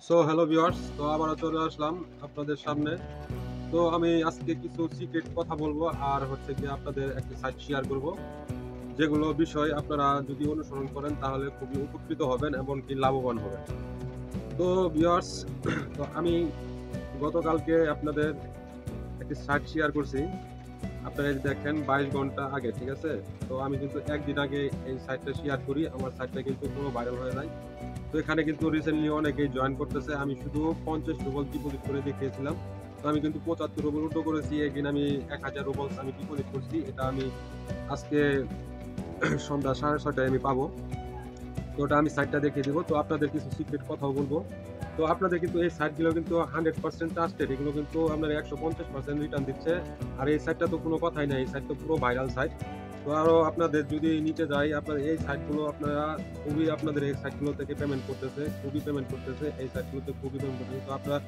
So hello viewers, তো আবারও চলে আসলাম আপনাদের সামনে। তো আমি আজকে কিছু সিক্রেট কথা বলবো আর হচ্ছে কি আপনাদের একটা সাইট শেয়ার করব, যেগুলো বিষয় আপনারা যদি অনুসরণ করেন তাহলে খুবই উপকৃত হবেন এবং কি লাভবান হবেন। তো ভিউয়ার্স, তো আমি গতকালকে আপনাদের একটি সাইট শেয়ার করছি। আপনারা এই যে দেখেন 22 ঘন্টা আগে, ঠিক আছে? তো আমি কিন্তু একদিন আগে এই সাইটটা শেয়ার করি, আমার সাইটটা কিন্তু পুরো ভাইরাল হয়ে যায়। তো এখানে কিন্তু রিসেন্টলি অনেকেই জয়েন করতেছে। আমি শুধু 50 রুবল ডিপোজিট করে দেখিয়েছিলাম। তো আমি কিন্তু 75 রুবল উল্টো করেছি। এগেইন আমি 1000 রুবলস আমি ডিপোজিট করছি। এটা আমি আজকে সন্ধ্যা 6:30 আমি পাবো। তো ওটা আমি সাইটটা দেখিয়ে দিব। তো আপনাদের কিছু সিক্রেট কথাও বলবো। তো আপনাদের কিন্তু এই সাইটগুলো কিন্তু 100% ট্রাস্টেড। এগুলো কিন্তু আপনার 150% রিটার্ন দিচ্ছে। আর এই সাইটটা তো কোনো কথাই নাই। এই সাইট তো পুরো ভাইরাল সাইট। তো আরো আপনাদের যদি নিচে যাই, আপনার এই সাইটগুলো আপনারা খুবই আপনাদের এই সাইটগুলো থেকে পেমেন্ট করতেছে, খুবই পেমেন্ট করতেছে। এই সাইটগুলোতে খুবই পেমেন্ট করতেছে। তো আপনারা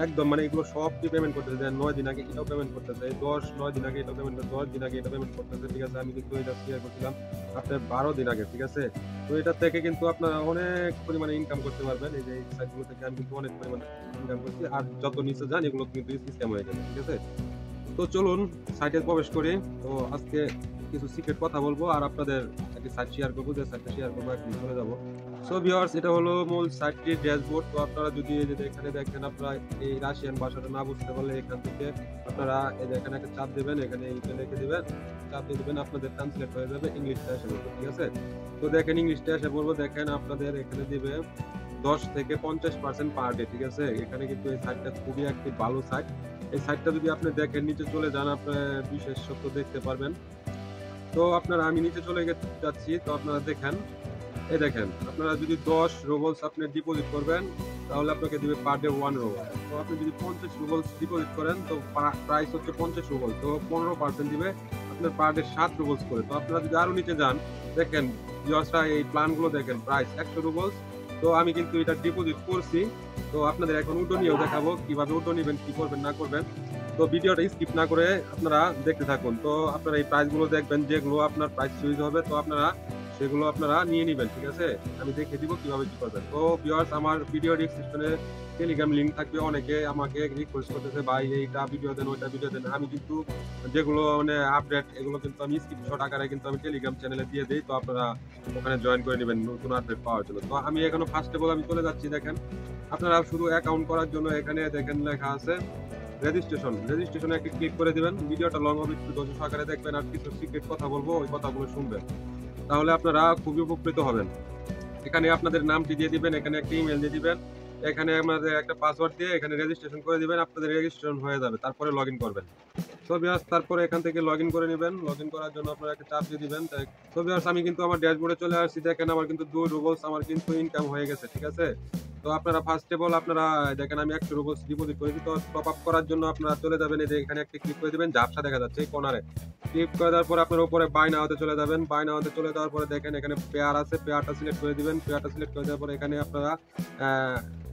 একদম মানে এগুলো সবই পেমেন্ট করতেছে। 9 দিন আগে এটাও পেমেন্ট করতেছে। 9 দিন আগে এটাও পেমেন্ট করতেছে। 10 দিন আগে এটা পেমেন্ট করতেছে। ঠিক আছে? আমি কিন্তু এটা শেয়ার করছিলাম আপনার 12 দিন আগে। ঠিক আছে? তো এটা থেকে কিন্তু আপনারা অনেক পরিমাণে ইনকাম করতে পারবেন। এই যে এই সাইটগুলো থেকে আমি কিন্তু অনেক পরিমাণে ইনকাম করছি। আর যত নিচে যান এগুলো কিন্তু স্ক্যাম হয়ে যাবে। ঠিক আছে? তো চলুন সাইটে প্রবেশ করি। তো আজকে কিছু সিক্রেট কথা বলবো আর আপনাদের একটি সাইট শেয়ার করবো, যে সাইটটা শেয়ার করবো এখন চলে যাবো। সো ভিউয়ার্স, এটা হলো মূল সাইটটির ড্যাশবোর্ড। তো আপনারা যদি এই যে এখানে দেখেন, আপনারা এই রাশিয়ান ভাষাটা না বুঝতে পারলে এখান থেকে আপনারা এই যে এখানে একটা চাপ দেবেন, এখানে এইটা লিখে দিবেন, চাপ দিয়ে দিবেন, আপনাদের ট্রান্সলেট হয়ে যাবে, ইংলিশটা এসে পড়বে। ঠিক আছে? তো দেখেন ইংলিশটা এসে পড়বো, দেখেন আপনাদের এখানে দিবে 10 থেকে 50% পার ডে। ঠিক আছে? এখানে কিন্তু এই সাইটটা খুবই একটি ভালো সাইট। এই সাইটটা যদি আপনি দেখেন, নিচে চলে যান, আপনার বিশেষত্ব দেখতে পারবেন। তো আপনারা আমি নিচে চলে যাচ্ছি। তো আপনারা দেখেন, এই দেখেন আপনারা যদি 10 রুবলস আপনি ডিপোজিট করবেন তাহলে আপনাকে দিবে পার ডে 1 রুবল। তো আপনি যদি 50 রুবলস ডিপোজিট করেন তো প্রাইস হচ্ছে 50 রুবল, তো 15% দিবে আপনার পার ডে 7 রুবলস করে। তো আপনারা যদি আরো নিচে যান, দেখেন ভিউয়ার্সরা এই প্ল্যানগুলো দেখেন, প্রাইস 100 রুবলস। তো আমি কিন্তু এটা ডিপোজিট করছি। তো আপনাদের এখন উল্টো নিয়েও দেখাবো কিভাবে উল্টো নিবেন, কি করবেন না করবেন। তো ভিডিওটা স্কিপ না করে আপনারা দেখতে থাকুন। তো আপনারা এই প্রাইসগুলো দেখবেন, যেগুলো আপনার প্রাইস চুজ হবে তো আপনারা সেগুলো আপনারা নিয়ে নিবেন। ঠিক আছে? আমি দেখিয়ে দিব কিভাবে কি করবেন। তো ভিউয়ার্স, আমার ভিডিও ডেসক্রিপশনে টেলিগ্রাম লিংক থাকবে। অনেকে আমাকে রিকোয়েস্ট করতেছে, ভাই এইটা ভিডিও দেন, ওইটা ভিডিও দেন। আমি কিন্তু যেগুলো মানে আপডেট এগুলো কিন্তু আমি স্ক্রিনশট আকারে কিন্তু আমি টেলিগ্রাম চ্যানেলে দিয়ে দিই। তো আপনারা ওখানে জয়েন করে নেবেন নতুন আপডেট পাওয়ার জন্য। তো আমি এখানে ফার্স্ট অফ অল আমি চলে যাচ্ছি। দেখেন আপনারা শুধু অ্যাকাউন্ট করার জন্য এখানে দেখেন লেখা আছে রেজিস্ট্রেশনে একটা ক্লিক করে দিবেন। ভিডিওটা লং হবে, একটু ধৈর্য সহকারে দেখবেন আর কিছু সিক্রেট কথা বলবো, ওই কথাগুলো শুনবেন। তাহলে আপনারা খুবই উপকৃত হবেন। এখানে আপনাদের নামটি দিয়ে দিবেন, এখানে একটা ইমেল দিয়ে দিবেন, এখানে আমাদের একটা পাসওয়ার্ড দিয়ে এখানে রেজিস্ট্রেশন করে দিবেন, আপনাদের রেজিস্ট্রেশন হয়ে যাবে। তারপরে লগইন করবেন। সো ভিউয়ার্স, তারপরে এখান থেকে লগইন করে নেবেন। লগইন করার জন্য আপনারা একটা চাপ দিয়ে দিবেন। সো ভিউয়ার্স, আমি কিন্তু আমার ড্যাশবোর্ডে চলে আসছি। দেখেন আমার কিন্তু 2 রুবলস আমার কিন্তু ইনকাম হয়ে গেছে। ঠিক আছে? তো আপনারা ফার্স্ট অফ অল আপনারা দেখেন আমি 100 রুবলস ডিপোজিট করেছি। তো টপ আপ করার জন্য আপনারা চলে যাবেন, এই যে এখানে একটা ক্লিক করে দিবেন, ঝাপসা দেখা যাচ্ছে এই কর্নারে। ক্লিক করে দেওয়ার পরে আপনার উপরে বাই নাওতে চলে যাবেন। বাই নাওতে চলে যাওয়ার পরে দেখেন এখানে পেয়ার আছে, পেয়ারটা সিলেক্ট করে দিবেন। পেয়ারটা সিলেক্ট করে দেওয়ার পরে এখানে আপনারা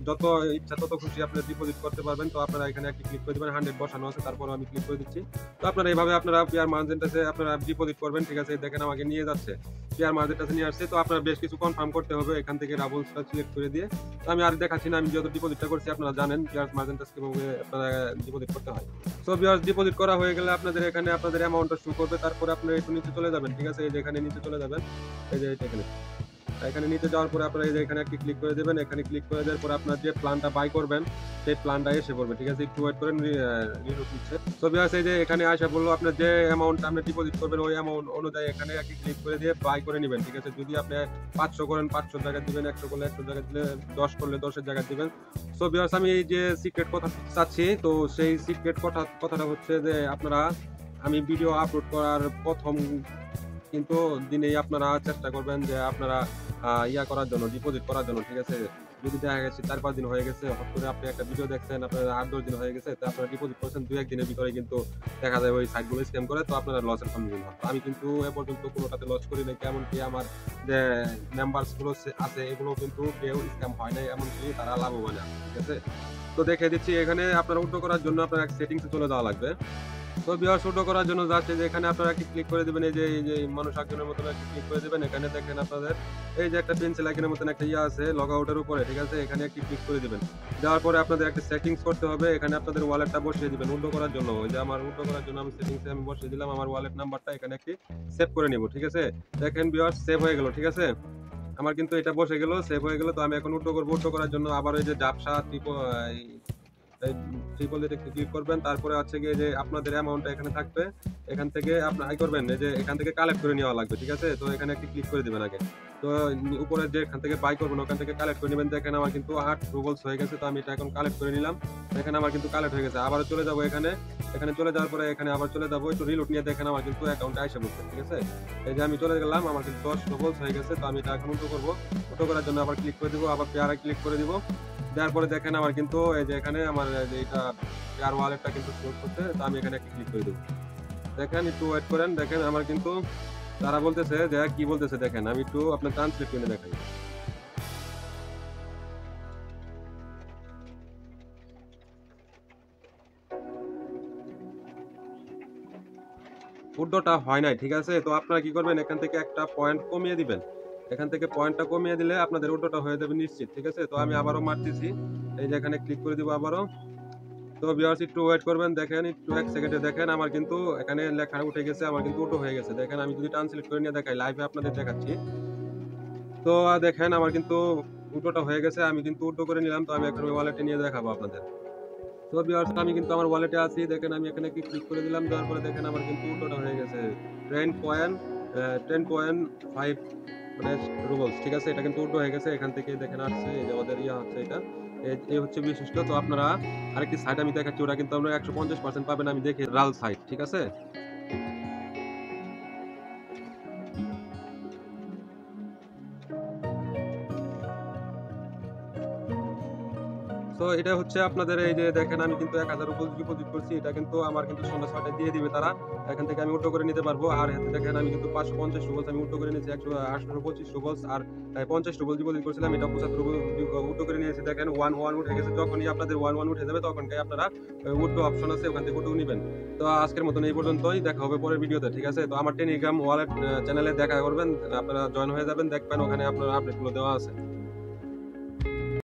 যত ইচ্ছা তত খুশি আপনি ডিপোজিট করতে পারবেন। তো আপনারা এখানে একটা ক্লিক করে দিবেন, 100 বসানো আছে, তারপর আমি ক্লিক করে দিচ্ছি। তো আপনারা এইভাবে আপনারা পেয়ার মার্জেন্টাসে আপনারা ডিপোজিট করবেন। ঠিক আছে? দেখেন আমাকে নিয়ে যাচ্ছে, পেয়ার মার্জেন্টাসে নিয়ে আসছে। তো আপনারা বেশ কিছু কনফার্ম করতে হবে এখান থেকে ডাবলসটা সিলেক্ট করে দিয়ে। তো আমি আর দেখাচ্ছি না, আমি যত ডিপোজিটটা করছি আপনারা জানেন পেয়ার মার্জেন্টাস কিভাবে আপনারা ডিপোজিট করতে হয়। সো ভিউয়ার্স, ডিপোজিট করা হয়ে গেলে আপনাদের এখানে আপনাদের অ্যামাউন্টটা শো করবে। তারপরে আপনারা একটু নিচে চলে যাবেন। ঠিক আছে? এই যে এখানে নিচে চলে যাবেন, এই যে এখানে এখানে নিচে যাওয়ার পরে আপনারা এই যে এখানে একটি ক্লিক করে দেবেন। এখানে ক্লিক করে দেওয়ার পরে আপনার যে প্ল্যানটা বাই করবেন সেই প্ল্যানটা এসে পড়বে। ঠিক আছে? একটু ওয়েট করেন, রিলোড হচ্ছে। সো ভিউয়ার্স, এই যে এখানে আসা বললো আপনার যে অ্যামাউন্ট আপনি ডিপোজিট করবেন ওই অ্যামাউন্ট অনুযায়ী এখানে একটি ক্লিক করে দিয়ে বাই করে নেবেন। ঠিক আছে? যদি আপনি 500 করেন 500 জায়গায় দিবেন, 100 করলে 100 জায়গায় দিলে, 10 করলে 10-এর জায়গায় দিবেন। সো ভিউয়ার্স, আমি এই যে সিক্রেট কথা চাচ্ছি, তো সেই সিক্রেট কথাটা হচ্ছে যে আপনারা আমি ভিডিও আপলোড করার প্রথম কিন্তু দিনেই আপনারা চেষ্টা করবেন যে আপনারা ইয়া করার জন্য, ডিপোজিট করার জন্য। ঠিক আছে? যদি দেখা গেছে 4-5 দিন হয়ে গেছে, হঠাৎ করে আপনি একটা ভিডিও দেখছেন, আপনার 8-10 দিন হয়ে গেছে, তো আপনারা ডিপোজিট করছেন 2-1 দিনের ভিতরে, কিন্তু দেখা যায় ওই সাইটগুলো স্ক্যাম করে, তো আপনারা লসের সম্মুখীন হন। তো আমি কিন্তু এ পর্যন্ত কোনোটাতে লস করি নাই। এমনকি আমার যে মেম্বার্স গুলো আছে এগুলো কিন্তু কেউ স্ক্যাম হয় নাই, এমনকি তারা লাভবান আছে। ঠিক আছে? তো দেখে দিচ্ছি, এখানে আপনারা উল্টো করার জন্য আপনার সেটিংসে চলে যাওয়া লাগবে। তো ভিউয়ার্স উইথড্র করার জন্য জাস্ট এই যে এখানে আপনারা কি ক্লিক করে দিবেন, এই যে মানুষ আইকনের মতন একটা ক্লিক করে দিবেন। এখানে দেখেন আপনাদের এই যে একটা পেন্সিল আইকনের মতন একটা আছে লগ আউটের উপরে, ঠিক আছে? এখানে একটি ক্লিক করে দিবেন। দেওয়ার পরে আপনাদের একটা সেটিংস করতে হবে। এখানে আপনাদের ওয়ালেটটা বসিয়ে দিবেন উইথড্র করার জন্য। ওই যে আমার উইথড্র করার জন্য আমি সেটিংসে আমি বসিয়ে দিলাম আমার ওয়ালেট নাম্বারটা, এখানে একটি সেভ করে নিব, ঠিক আছে? দেখেন ভিউয়ার্স সেভ হয়ে গেল, ঠিক আছে? আমার কিন্তু এটা বসে গেল, সেভ হয়ে গেল। তো আমি এখন উইথড্র করব। উইথড্র করার জন্য আবার ওই যে জাপসা ট্রিপল এটা ক্লিক করবেন। তারপরে হচ্ছে গিয়ে যে আপনাদের অ্যামাউন্টটা এখানে থাকবে, এখান থেকে আপনার আই করবেন এই যে এখান থেকে কালেক্ট করে নেওয়া লাগবে, ঠিক আছে? তো এখানে একটি ক্লিক করে দিবেন আগে। তো উপরে যে এখান থেকে বাই করবেন ওখান থেকে কালেক্ট করে নেবেন। দেখেন আমার কিন্তু 8 রুবলস হয়ে গেছে। তো আমি এটা এখন কালেক্ট করে নিলাম। দেখেন আমার কিন্তু কালেক্ট হয়ে গেছে। আবারও চলে যাব এখানে, এখানে চলে যাওয়ার পরে এখানে আবার চলে যাব, একটু রিলোড নিয়ে দেখেন আমার কিন্তু অ্যাকাউন্টে আইসা পড়ছে, ঠিক আছে? এই যে আমি চলে গেলাম, আমার কিন্তু 10 রুবলস হয়ে গেছে। তো আমি এটা এখন উল্টো করব। উল্টো করার জন্য আবার ক্লিক করে দিব, আবার পেয়ারে ক্লিক করে দিব। দেওয়ার পরে দেখেন আমার কিন্তু এই যে এখানে আমার যে এটা পেয়ার ওয়ালেটটা কিন্তু শো করছে। তো আমি এখানে একটা ক্লিক করে দেব। দেখেন একটু ওয়েট করেন। দেখেন আমার কিন্তু তারা বলতেছে যে কি বলতেছে দেখেন, আমি একটু আপনার ট্রান্সলেট করে দেখাই। উইথড্রটা হয় নাই, ঠিক আছে? তো আপনারা কি করবেন, এখান থেকে একটা পয়েন্ট কমিয়ে দিবেন। এখান থেকে পয়েন্টটা কমিয়ে দিলে আপনাদের উইথড্রটা হয়ে যাবে নিশ্চিত, ঠিক আছে? তো আমি আবারও মারতেছি, এই যে এখানে ক্লিক করে দিব আবারও। তো ভিউয়ার্স একটু ওয়েট করবেন। দেখেন একটু 1 সেকেন্ডে দেখেন আমার কিন্তু এখানে লেখা উঠে গেছে, আমার কিন্তু উইথড্র হয়ে গেছে। দেখেন আমি যদি ট্রান্সলেট করে নিয়ে দেখাই, লাইভে আপনাদের দেখাচ্ছি। তো দেখেন আমার কিন্তু উইথড্রটা হয়ে গেছে। আমি কিন্তু উইথড্র করে নিলাম। তো আমি এখন ওই ওয়ালেটে নিয়ে দেখাবো আপনাদের। তো ভিউয়ার্স আমি কিন্তু আমার ওয়ালেটে আছি। দেখেন আমি এখানে ক্লিক করে দিলাম। দেওয়ার পরে দেখেন আমার কিন্তু উইথড্রটা হয়ে গেছে 10.5 মানে রুবলস, ঠিক আছে? এটা কিন্তু উইথড্র হয়ে গেছে। এখান থেকে দেখেন আসছে, এই যে আমাদের হচ্ছে এটা। এই হচ্ছে বিশিষ্ট। তো আপনারা আরেকটি সাইট আমি দেখাচ্ছি, ওটা কিন্তু আপনারা 150% পাবেন। আমি দেখি রাল সাইট, ঠিক আছে? তো এটা হচ্ছে আপনাদের এই যে দেখেন আমি কিন্তু 1000 রুপি ডিপোজিট করছি। এটা কিন্তু আমার কিন্তু সন্ধ্যা 6টায় দিয়ে দিবে তারা। এখান থেকে আমি উইথড্র করে নিতে পারবো। আর এতে দেখেন আমি কিন্তু 550 রুপলস আমি উইথড্র করে নিয়েছি। 825 রুপলস আর 50 রুপল ডিপোজিট করেছিলাম। এটা 75 রুপল উইথড্র করে নিয়েছি। দেখেন 11 উঠে গেছে। যখনই আপনাদের 11 উঠে যাবে তখনই আপনারা উইথড্র অপশন আছে, ওখান থেকে উইথড্র নিবেন। তো আজকের মতন এই পর্যন্তই। দেখা হবে পরের ভিডিওতে, ঠিক আছে? তো আমার টেলিগ্রাম ওয়ালেট চ্যানেলে দেখা করবেন, আপনারা জয়েন হয়ে যাবেন, দেখবেন ওখানে আপনার আপডেটগুলো দেওয়া আছে।